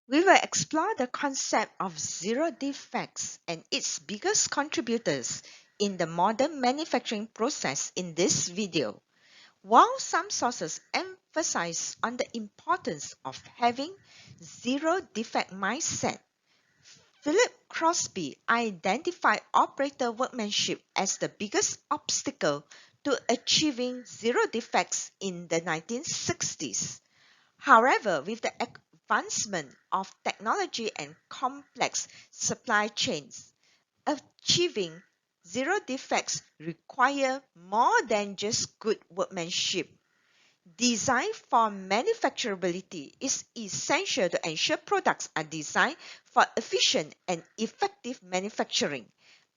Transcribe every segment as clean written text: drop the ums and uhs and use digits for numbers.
We will explore the concept of zero defects and its biggest contributors in the modern manufacturing process in this video. While some sources emphasize on the importance of having zero defect mindset, Philip Crosby identified operator workmanship as the biggest obstacle to achieving zero defects in the 1960s. However, with the advancement of technology and complex supply chains, achieving zero defects require more than just good workmanship. Design for manufacturability is essential to ensure products are designed for efficient and effective manufacturing.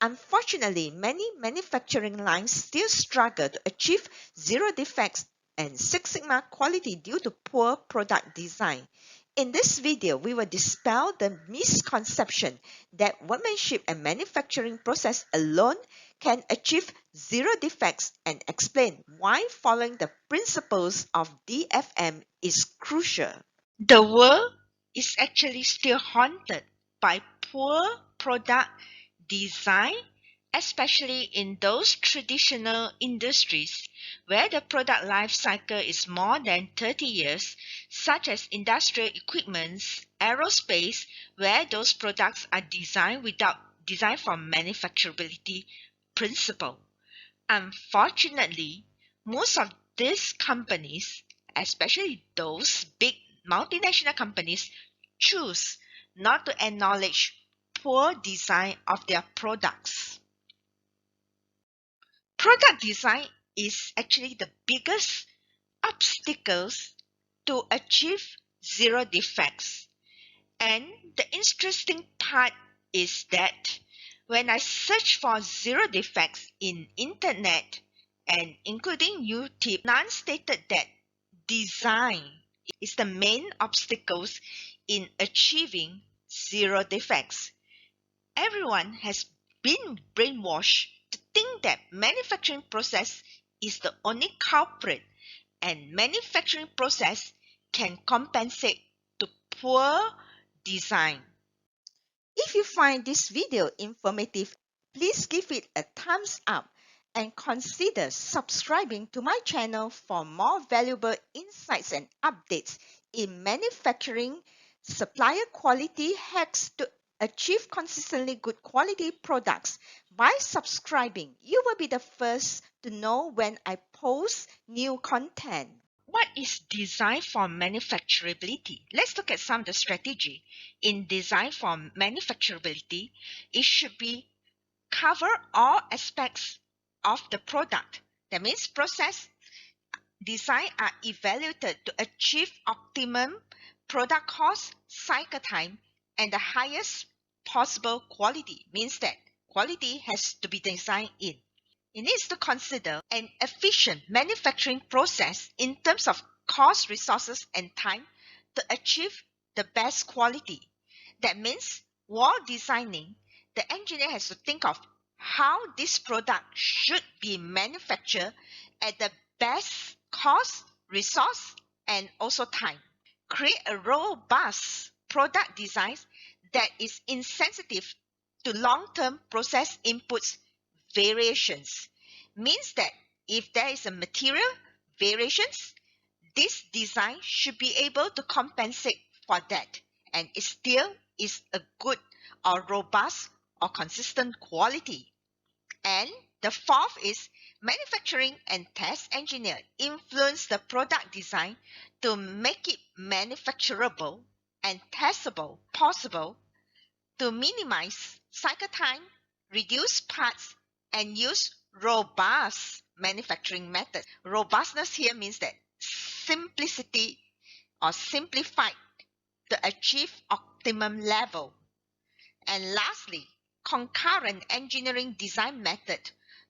Unfortunately, many manufacturing lines still struggle to achieve zero defects and Six Sigma quality due to poor product design. In this video, we will dispel the misconception that workmanship and manufacturing process alone can achieve zero defects and explain why following the principles of DFM is crucial. The world is actually still haunted by poor product design, especially in those traditional industries where the product life cycle is more than 30 years, such as industrial equipments, aerospace, where those products are designed for manufacturability principle. Unfortunately, most of these companies, especially those big multinational companies, choose not to acknowledge poor design of their products. Product design is actually the biggest obstacles to achieve zero defects. And the interesting part is that when I search for zero defects in internet and including YouTube, none stated that design is the main obstacles in achieving zero defects. Everyone has been brainwashed to think that manufacturing process is the only culprit and manufacturing process can compensate to poor design. If you find this video informative, please give it a thumbs up and consider subscribing to my channel for more valuable insights and updates in manufacturing, supplier quality hacks to achieve consistently good quality products. By subscribing, you will be the first to know when I post new content. What is design for manufacturability? Let's look at some of the strategy. In design for manufacturability, it should be cover all aspects of the product. That means process design are evaluated to achieve optimum product cost, cycle time, and the highest possible quality. Means that quality has to be designed in. It needs to consider an efficient manufacturing process in terms of cost, resources, and time to achieve the best quality. That means while designing, the engineer has to think of how this product should be manufactured at the best cost, resource, and also time. Create a robust product design that is insensitive to long-term process inputs variations. Means that if there is a material variations, this design should be able to compensate for that, and it still is a good or robust or consistent quality. And the fourth is manufacturing and test engineer influence the product design to make it manufacturable and testable possible to minimize cycle time, reduce parts, and use robust manufacturing methods. Robustness here means that simplicity or simplified to achieve optimum level. And lastly, concurrent engineering design method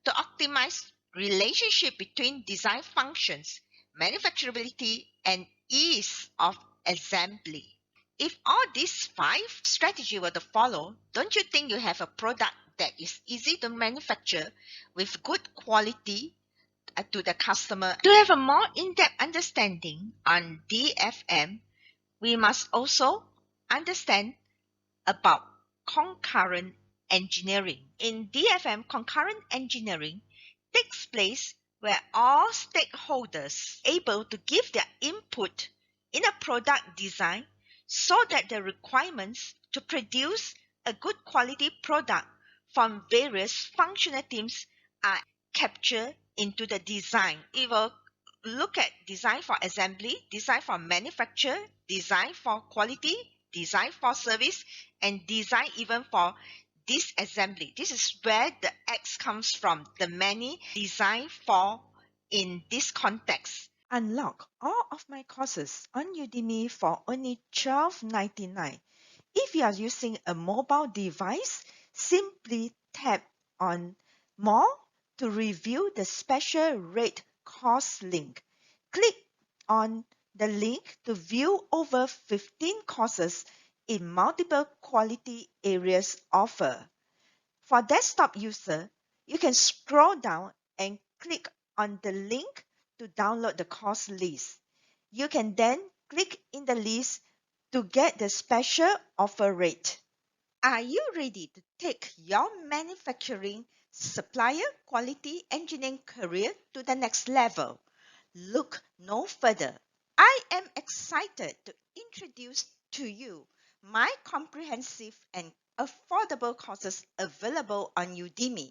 to optimize relationship between design functions, manufacturability, and ease of assembly. If all these 5 strategies were to follow, don't you think you have a product that is easy to manufacture with good quality to the customer? To have a more in-depth understanding on DFM, we must also understand about concurrent engineering. In DFM, concurrent engineering takes place where all stakeholders are able to give their input in a product design so that the requirements to produce a good quality product from various functional teams are captured into the design. It will look at design for assembly, design for manufacture, design for quality, design for service, and design even for disassembly. This is where the X comes from, the many design for in this context. Unlock all of my courses on Udemy for only $12.99. If you are using a mobile device, simply tap on More to review the special rate course link. Click on the link to view over 15 courses in multiple quality areas offered. For desktop user, you can scroll down and click on the link to download the course list. You can then click in the list to get the special offer rate. Are you ready to take your manufacturing supplier quality engineering career to the next level? Look no further. I am excited to introduce to you my comprehensive and affordable courses available on Udemy.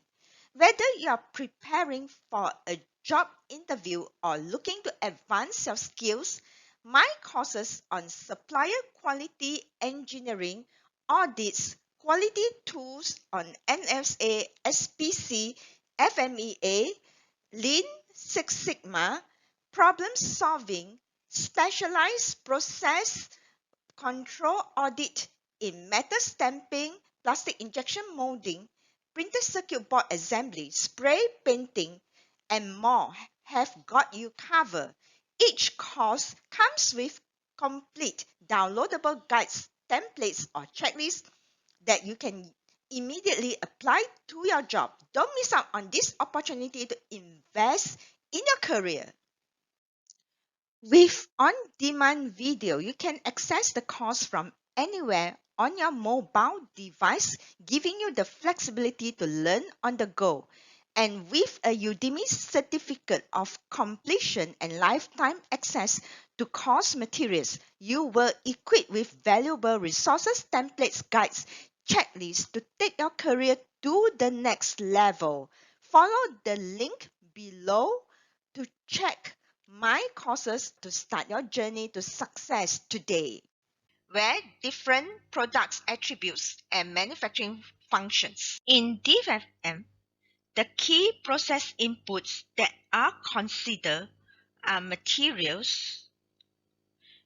Whether you are preparing for a job interview or looking to advance your skills, my courses on supplier quality engineering, audits, quality tools on NSA, SPC, FMEA, Lean Six Sigma, problem solving, specialized process control audit in metal stamping, plastic injection molding, printed circuit board assembly, spray painting, and more have got you covered. Each course comes with complete downloadable guides, templates, or checklists that you can immediately apply to your job. Don't miss out on this opportunity to invest in your career. With on-demand video, you can access the course from anywhere on your mobile device, giving you the flexibility to learn on the go. And with a Udemy certificate of completion and lifetime access to course materials, you will equip with valuable resources, templates, guides, checklists to take your career to the next level. Follow the link below to check my courses to start your journey to success today. Where different products attributes and manufacturing functions. In DFM, the key process inputs that are considered are materials,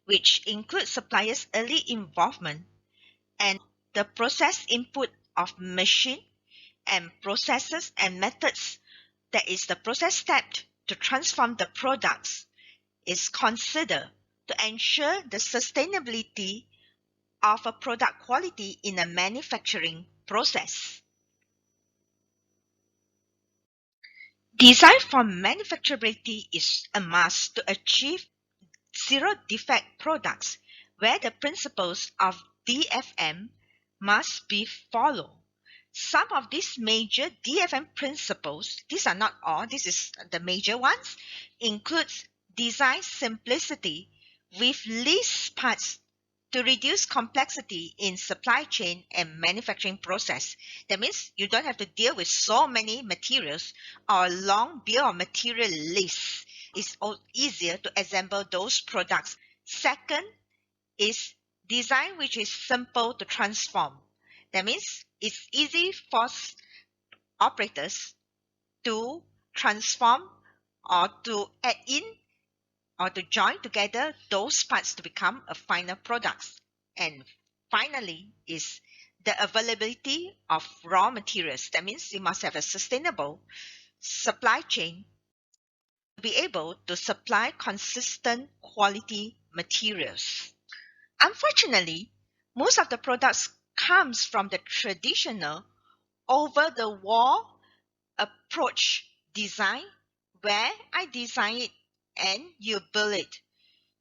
which include suppliers' early involvement, and the process input of machine and processes and methods, that is the process step to transform the products, is considered to ensure the sustainability of a product quality in a manufacturing process. Design for manufacturability is a must to achieve zero-defect products, where the principles of DFM must be followed. Some of these major DFM principles, these are not all, this is the major ones, includes design simplicity with least parts to reduce complexity in supply chain and manufacturing process. That means you don't have to deal with so many materials or a long bill of material list. It's easier to assemble those products. Second is design which is simple to transform. That means it's easy for operators to transform or to add in or to join together those parts to become a final product. And finally is the availability of raw materials. That means you must have a sustainable supply chain to be able to supply consistent quality materials. Unfortunately, most of the products comes from the traditional over the wall approach design, where I design it and you build it.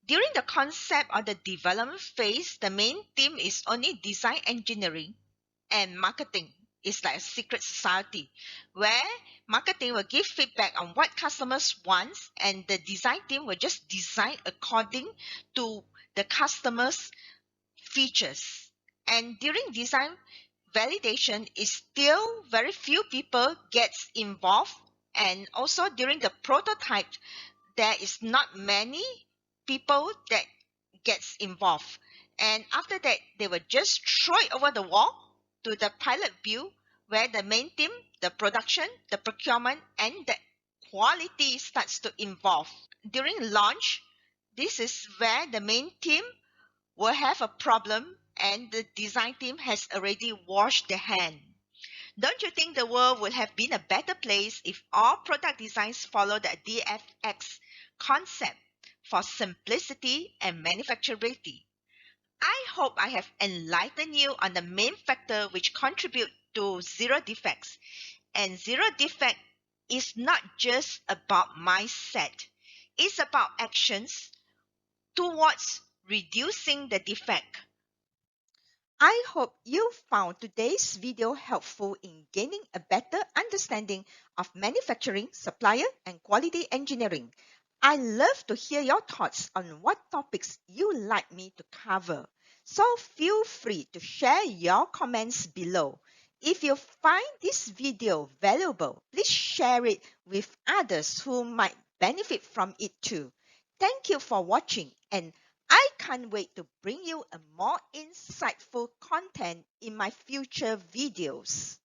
During the concept or the development phase, the main team is only design engineering and marketing. It's like a secret society where marketing will give feedback on what customers want and the design team will just design according to the customers' features. And during design validation is still very few people gets involved, and also during the prototype there is not many people that gets involved, and after that they will just throw it over the wall to the pilot view where the main team, the production, the procurement and the quality starts to involve. During launch, this is where the main team will have a problem and the design team has already washed their hand. Don't you think the world would have been a better place if all product designs follow the DFX concept for simplicity and manufacturability? I hope I have enlightened you on the main factor which contribute to zero defects. And zero defect is not just about mindset. It's about actions towards reducing the defect. I hope you found today's video helpful in gaining a better understanding of manufacturing, supplier, and quality engineering. I love to hear your thoughts on what topics you like me to cover. So feel free to share your comments below. If you find this video valuable, please share it with others who might benefit from it too. Thank you for watching, and I can't wait to bring you a more insightful content in my future videos.